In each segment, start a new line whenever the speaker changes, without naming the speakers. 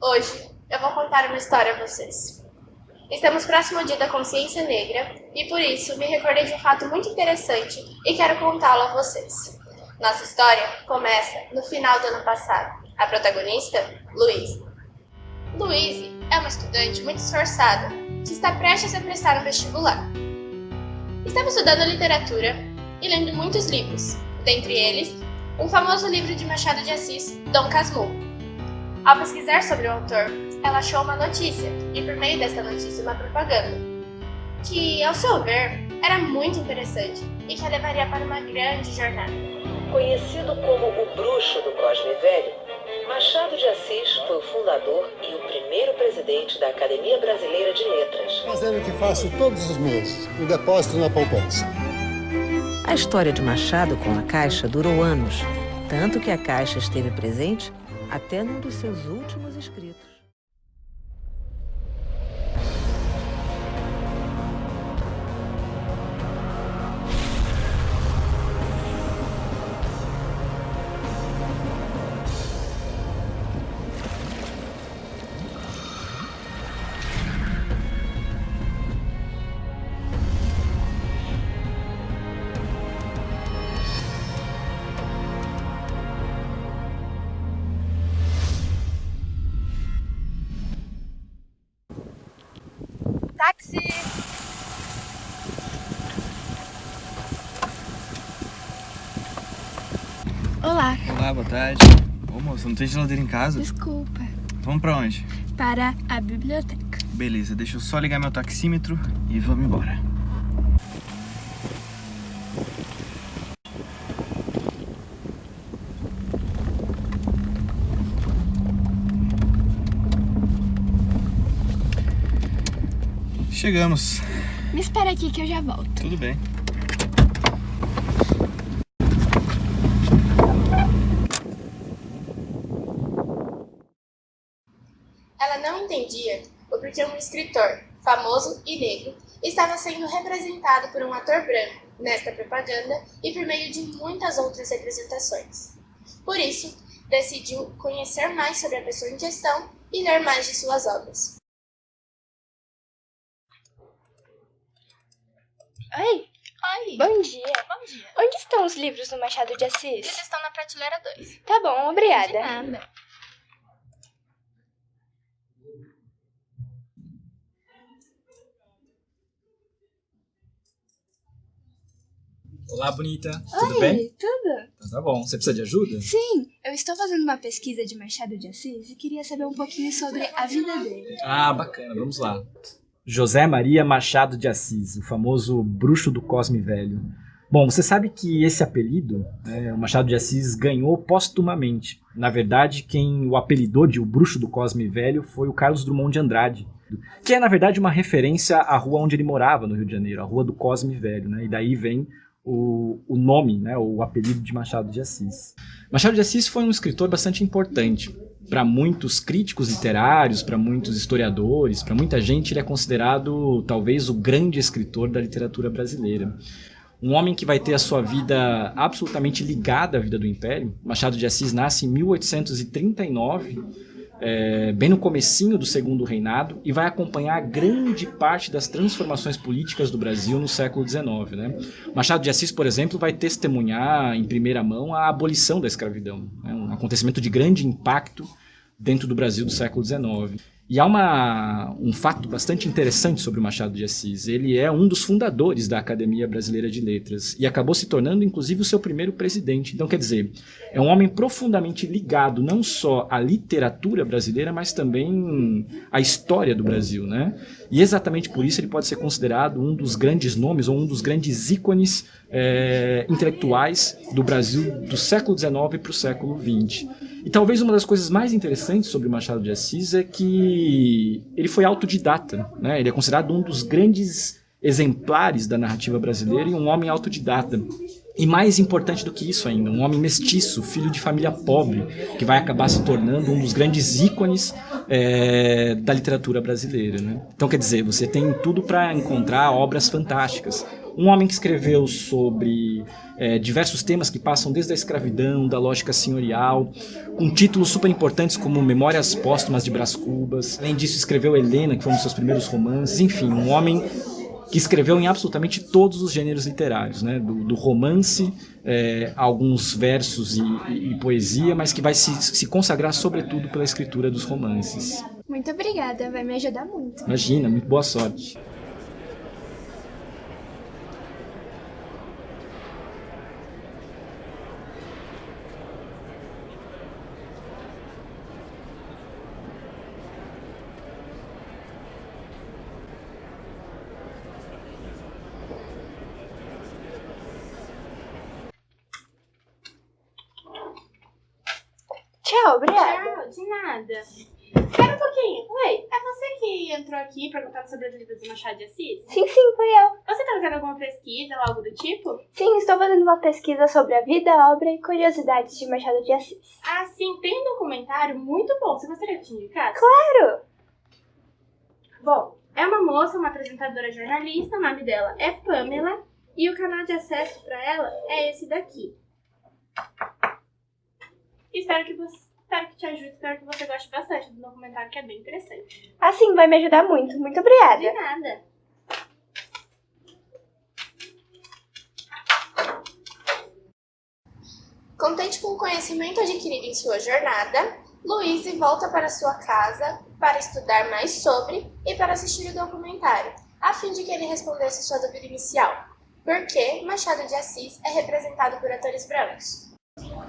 Hoje eu vou contar uma história a vocês. Estamos próximo ao Dia da Consciência Negra e por isso me recordei de um fato muito interessante e quero contá-lo a vocês. Nossa história começa no final do ano passado. A protagonista, Luísa. Luísa é uma estudante muito esforçada que está prestes a prestar um vestibular. Estava estudando literatura e lendo muitos livros, dentre eles, um famoso livro de Machado de Assis, Dom Casmurro. Ao pesquisar sobre o autor, ela achou uma notícia, e por meio dessa notícia uma propaganda, que, ao seu ver, era muito interessante e que a levaria para uma grande jornada.
Conhecido como o Bruxo do Cosme Velho, Machado de Assis foi o fundador e o primeiro presidente da Academia Brasileira de Letras.
Fazer o que faço todos os meses, um depósito na poupança.
A história de Machado com a Caixa durou anos, tanto que a Caixa esteve presente até num dos seus últimos escritos.
Táxi!
Olá,
Olá, boa tarde. Ô moça, não tem geladeira em casa?
desculpa.
Vamos pra onde?
Para a biblioteca.
Beleza, deixa eu só ligar meu taxímetro e vamos embora. Chegamos.
Me espera aqui que eu já volto.
Tudo bem.
Ela não entendia o porquê um escritor, famoso e negro, estava sendo representado por um ator branco nesta propaganda e por meio de muitas outras representações. Por isso, decidiu conhecer mais sobre a pessoa em questão e ler mais de suas obras.
Oi,
Oi!
bom dia.
Bom dia!
Onde estão os livros do Machado de Assis?
Eles estão na prateleira 2.
Tá bom, obrigada.
De nada.
Olá, bonita. Tudo bem?
Tudo?
Então tá bom. Você precisa de ajuda?
Sim, eu estou fazendo uma pesquisa de Machado de Assis e queria saber um pouquinho sobre a vida dele.
Ah, bacana. Vamos lá. José Maria Machado de Assis, o famoso Bruxo do Cosme Velho. Bom, você sabe que esse apelido, o Machado de Assis ganhou póstumamente. Na verdade, quem o apelidou de o Bruxo do Cosme Velho foi o Carlos Drummond de Andrade, que é, na verdade, uma referência à rua onde ele morava, no Rio de Janeiro, a Rua do Cosme Velho, né? E daí vem o nome, né, o apelido de Machado de Assis. Machado de Assis foi um escritor bastante importante. Para muitos críticos literários, para muitos historiadores, para muita gente, ele é considerado talvez o grande escritor da literatura brasileira. Um homem que vai ter a sua vida absolutamente ligada à vida do Império. Machado de Assis nasce em 1839, bem no comecinho do Segundo Reinado, e vai acompanhar grande parte das transformações políticas do Brasil no século XIX. Né? Machado de Assis, por exemplo, vai testemunhar em primeira mão a abolição da escravidão, né? Um acontecimento de grande impacto dentro do Brasil do século XIX. E há um fato bastante interessante sobre o Machado de Assis. Ele é um dos fundadores da Academia Brasileira de Letras e acabou se tornando, inclusive, o seu primeiro presidente. Então, quer dizer, é um homem profundamente ligado não só à literatura brasileira, mas também à história do Brasil, né? E exatamente por isso ele pode ser considerado um dos grandes nomes ou um dos grandes ícones intelectuais do Brasil do século XIX para o século XX. E talvez uma das coisas mais interessantes sobre Machado de Assis é que ele foi autodidata, né? Ele é considerado um dos grandes exemplares da narrativa brasileira e um homem autodidata. E mais importante do que isso ainda, um homem mestiço, filho de família pobre, que vai acabar se tornando um dos grandes ícones da literatura brasileira, né? Então, quer dizer, você tem tudo para encontrar obras fantásticas. Um homem que escreveu sobre diversos temas que passam desde a escravidão, da lógica senhorial, com títulos super importantes como Memórias Póstumas de Brás Cubas. Além disso, escreveu Helena, que foi um dos seus primeiros romances. Enfim, um homem que escreveu em absolutamente todos os gêneros literários, né? Do romance, alguns versos e poesia, mas que vai se consagrar sobretudo pela escritura dos romances.
Muito obrigada, vai me ajudar muito.
Imagina, muito boa sorte.
Tchau, obrigada.
Tchau, de nada. Espera um pouquinho. Oi, é você que entrou aqui perguntando sobre os livros do Machado de Assis?
Sim, fui eu.
Você tá fazendo alguma pesquisa ou algo do tipo?
Sim, estou fazendo uma pesquisa sobre a vida, obra e curiosidades de Machado de Assis.
Ah, sim, tem um documentário muito bom. Você gostaria de te indicar?
Claro!
Bom, é uma moça, uma apresentadora jornalista, o nome dela é Pamela, e o canal de acesso para ela é esse daqui. Espero que te ajude, espero que você goste bastante do documentário, que é bem interessante.
Assim, vai me ajudar muito. Muito obrigada.
De nada. Contente com o conhecimento adquirido em sua jornada, Louise volta para sua casa para estudar mais sobre e para assistir o documentário, a fim de que ele respondesse sua dúvida inicial: por que Machado de Assis é representado por atores brancos?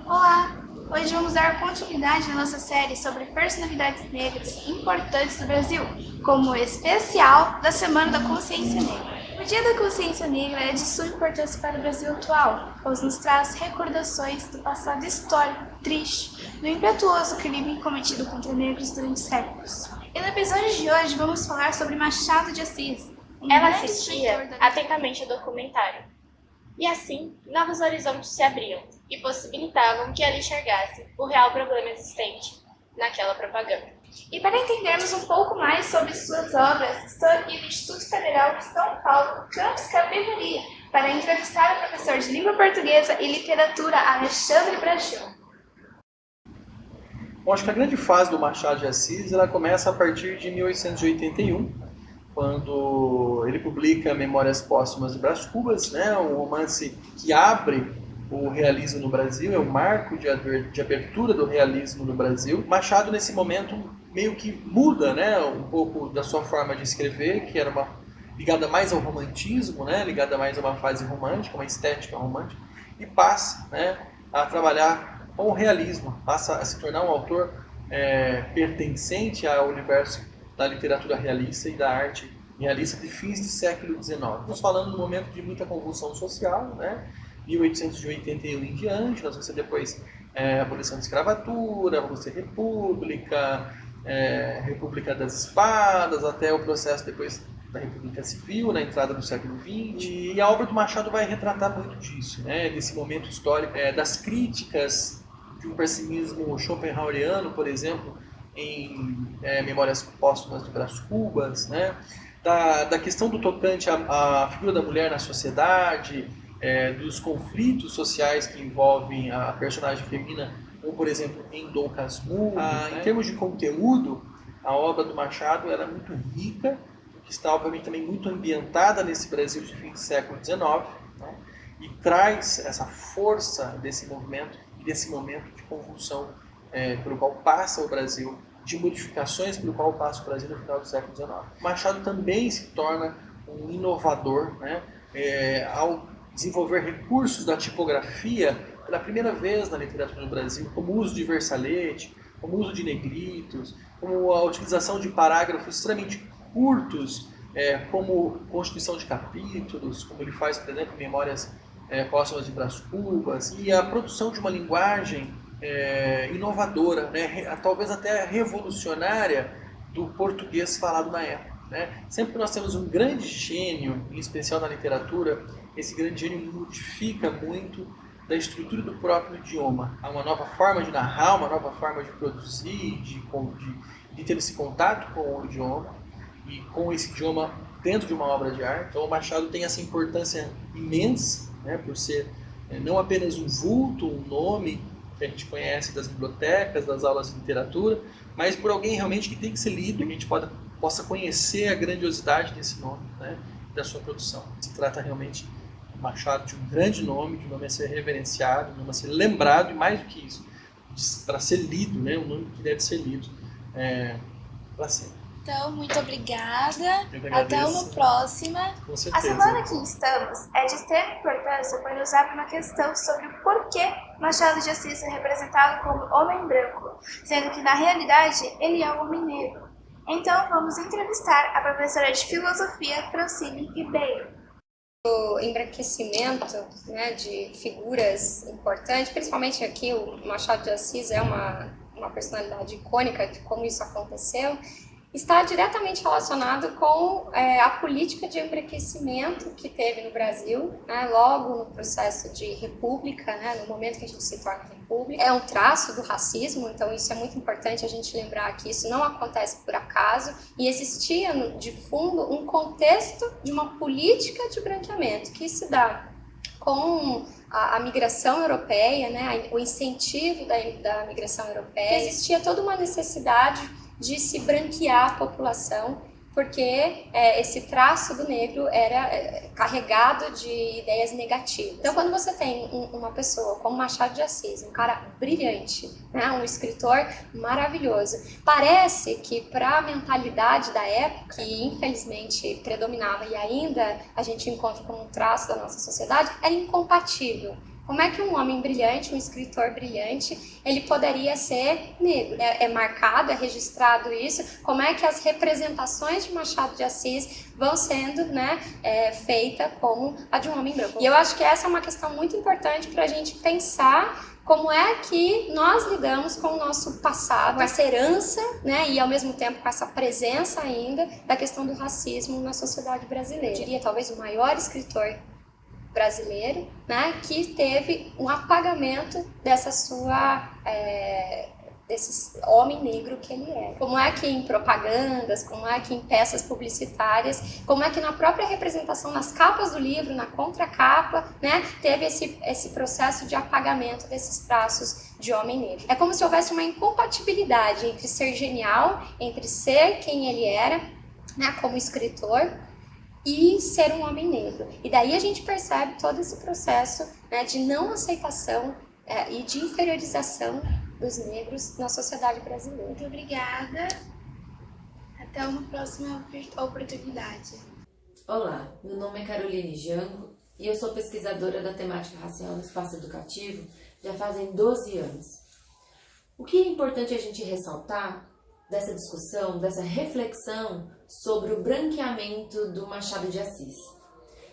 Olá! Hoje vamos dar continuidade na nossa série sobre personalidades negras importantes do Brasil, como o especial da Semana da Consciência Negra. O Dia da Consciência Negra é de suma importância para o Brasil atual, pois nos traz recordações do passado histórico triste, do impetuoso crime cometido contra negros durante séculos. E no episódio de hoje vamos falar sobre Machado de Assis.
Ela assistia atentamente ao documentário. E assim, novos horizontes se abriam e possibilitavam que ela enxergasse o real problema existente naquela propaganda.
E para entendermos um pouco mais sobre suas obras, estou aqui no Instituto Federal de São Paulo, Campus Capivari, para entrevistar o professor de Língua Portuguesa e Literatura, Alexandre Brajão.
Bom, acho que a grande fase do Machado de Assis ela começa a partir de 1881, quando ele publica Memórias Póstumas de Brás Cubas, né, um romance que abre o realismo no Brasil, é um marco de abertura do realismo no Brasil. Machado, nesse momento, meio que muda, né, um pouco da sua forma de escrever, que era ligada mais ao romantismo, né, ligada mais a uma fase romântica, uma estética romântica, e passa, né, a trabalhar com o realismo, passa a se tornar um autor pertencente ao universo da literatura realista e da arte realista de fins do século XIX. Estamos falando de um momento de muita convulsão social, né? 1881 em diante, nós vamos ter depois a abolição da escravatura, vamos ter república, república das espadas, até o processo depois da República Civil, na entrada do século XX. E a obra do Machado vai retratar muito disso, né? Desse momento histórico, das críticas de um pessimismo schopenhaueriano, por exemplo, em Memórias Póstumas de Brás Cubas, né? Da questão do tocante à figura da mulher na sociedade, dos conflitos sociais que envolvem a personagem feminina, como por exemplo em Dom Casmurro. Em termos de conteúdo, a obra do Machado era muito rica, que está obviamente também muito ambientada nesse Brasil de fim do século XIX, né? E traz essa força desse movimento e desse momento de convulsão pelo qual passa o Brasil, de modificações pelo qual passa o Brasil no final do século XIX. Machado também se torna um inovador, né? Ao desenvolver recursos da tipografia pela primeira vez na literatura do Brasil, como o uso de versalete, como o uso de negritos, como a utilização de parágrafos extremamente curtos, como constituição de capítulos, como ele faz, por exemplo, em Memórias Póstumas de Brás Cubas, e a produção de uma linguagem inovadora, né, talvez até revolucionária do português falado na época, né? Sempre que nós temos um grande gênio, em especial na literatura, esse grande gênio modifica muito da estrutura do próprio idioma. Há uma nova forma de narrar, uma nova forma de produzir, de ter esse contato com o idioma. e com esse idioma dentro de uma obra de arte. Então o Machado tem essa importância imensa, né, por ser não apenas um vulto, um nome que a gente conhece das bibliotecas, das aulas de literatura, mas por alguém realmente que tem que ser lido, que a gente possa conhecer a grandiosidade desse nome, né, da sua produção. Se trata realmente do Machado de um grande nome, de um nome a ser reverenciado, de um nome a ser lembrado, e mais do que isso, para ser lido, né, um nome que deve ser lido para sempre.
Então, muito obrigada.
Eu que
Até
agradeço.
uma próxima.
Com
A
certeza.
semana que estamos é de extrema importância por nos abrir uma questão sobre o porquê Machado de Assis é representado como homem branco, sendo que na realidade ele é um homem negro. Então vamos entrevistar a professora de filosofia Francine Ribeiro.
O embranquecimento, né, de figuras importantes, principalmente aqui o Machado de Assis é uma personalidade icônica de como isso aconteceu, está diretamente relacionado com a política de embranquecimento que teve no Brasil, né, logo no processo de república, né, no momento que a gente se torna república. É um traço do racismo, então isso é muito importante a gente lembrar que isso não acontece por acaso, e existia de fundo um contexto de uma política de branqueamento que se dá com a migração europeia, né, o incentivo da migração europeia. Existia toda uma necessidade de se branquear a população, porque esse traço do negro era carregado de ideias negativas. Então, quando você tem uma pessoa como Machado de Assis, um cara brilhante, né, um escritor maravilhoso, parece que para a mentalidade da época, que infelizmente predominava e ainda a gente encontra como um traço da nossa sociedade, era incompatível. Como é que um homem brilhante, um escritor brilhante, ele poderia ser negro? É marcado, é registrado isso. Como é que as representações de Machado de Assis vão sendo, né, feitas como a de um homem branco? E eu acho que essa é uma questão muito importante para a gente pensar como é que nós lidamos com o nosso passado, com essa herança, né, e ao mesmo tempo com essa presença ainda da questão do racismo na sociedade brasileira. Eu diria talvez o maior escritor brasileiro, né, que teve um apagamento dessa sua desse homem negro que ele é. Como é que em propagandas, como é que em peças publicitárias, como é que na própria representação, nas capas do livro, na contracapa, né, teve esse processo de apagamento desses traços de homem negro. É como se houvesse uma incompatibilidade entre ser genial, entre ser quem ele era, né, como escritor, e ser um homem negro. E daí a gente percebe todo esse processo, né, de não aceitação e de inferiorização dos negros na sociedade brasileira.
Muito obrigada. Até uma próxima oportunidade.
Olá, meu nome é Caroline Jango e eu sou pesquisadora da temática racial no espaço educativo já fazem 12 anos. O que é importante a gente ressaltar dessa discussão, dessa reflexão sobre o branqueamento do Machado de Assis.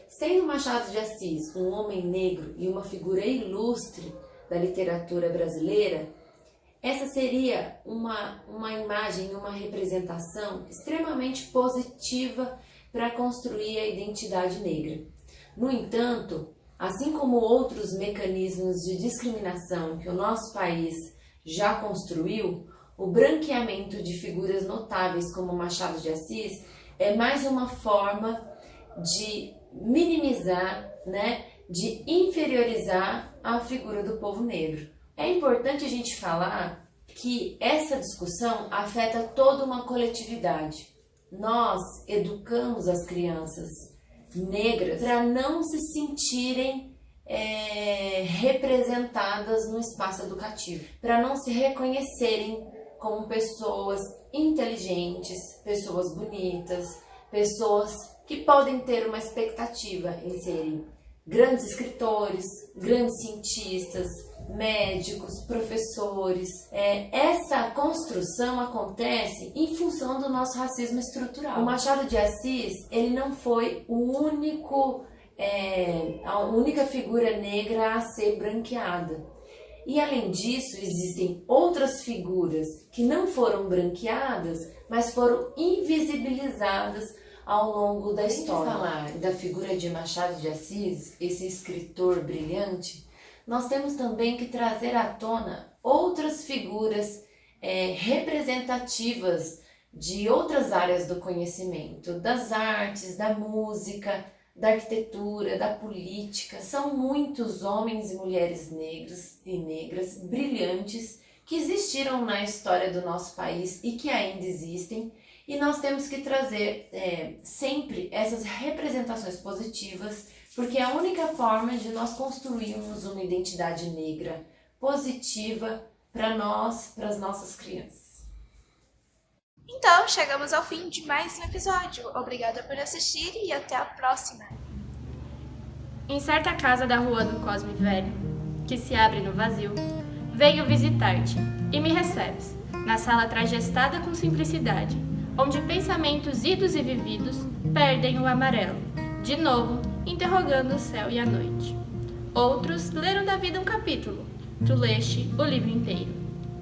Sendo Machado de Assis um homem negro e uma figura ilustre da literatura brasileira, essa seria uma imagem, uma representação extremamente positiva para construir a identidade negra. No entanto, assim como outros mecanismos de discriminação que o nosso país já construiu, o branqueamento de figuras notáveis como Machado de Assis é mais uma forma de minimizar, né, de inferiorizar a figura do povo negro. É importante a gente falar que essa discussão afeta toda uma coletividade. Nós educamos as crianças negras para não se sentirem representadas no espaço educativo, para não se reconhecerem como pessoas inteligentes, pessoas bonitas, pessoas que podem ter uma expectativa em serem grandes escritores, grandes cientistas, médicos, professores. Essa construção acontece em função do nosso racismo estrutural. O Machado de Assis, ele não foi a única figura negra a ser branqueada. E além disso, existem outras figuras que não foram branqueadas, mas foram invisibilizadas ao longo da história. Para falar da figura de Machado de Assis, esse escritor brilhante, nós temos também que trazer à tona outras figuras representativas de outras áreas do conhecimento, das artes, da música, da arquitetura, da política. São muitos homens e mulheres negros e negras brilhantes que existiram na história do nosso país e que ainda existem, e nós temos que trazer sempre essas representações positivas, porque é a única forma de nós construirmos uma identidade negra positiva para nós, para as nossas crianças.
Então, chegamos ao fim de mais um episódio. Obrigada por assistir e até a próxima.
Em certa casa da rua do Cosme Velho, que se abre no vazio, venho visitar-te e me recebes, na sala trajestada com simplicidade, onde pensamentos idos e vividos perdem o amarelo, de novo interrogando o céu e a noite. Outros leram da vida um capítulo, tu leste o livro inteiro.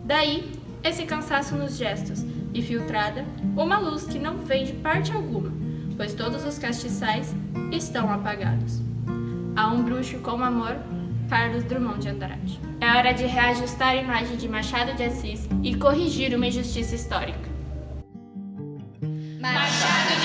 Daí, esse cansaço nos gestos e filtrada, uma luz que não vem de parte alguma, pois todos os castiçais estão apagados. Há um bruxo com amor, Carlos Drummond de Andrade. É hora de reajustar a imagem de Machado de Assis e corrigir uma injustiça histórica.
Machado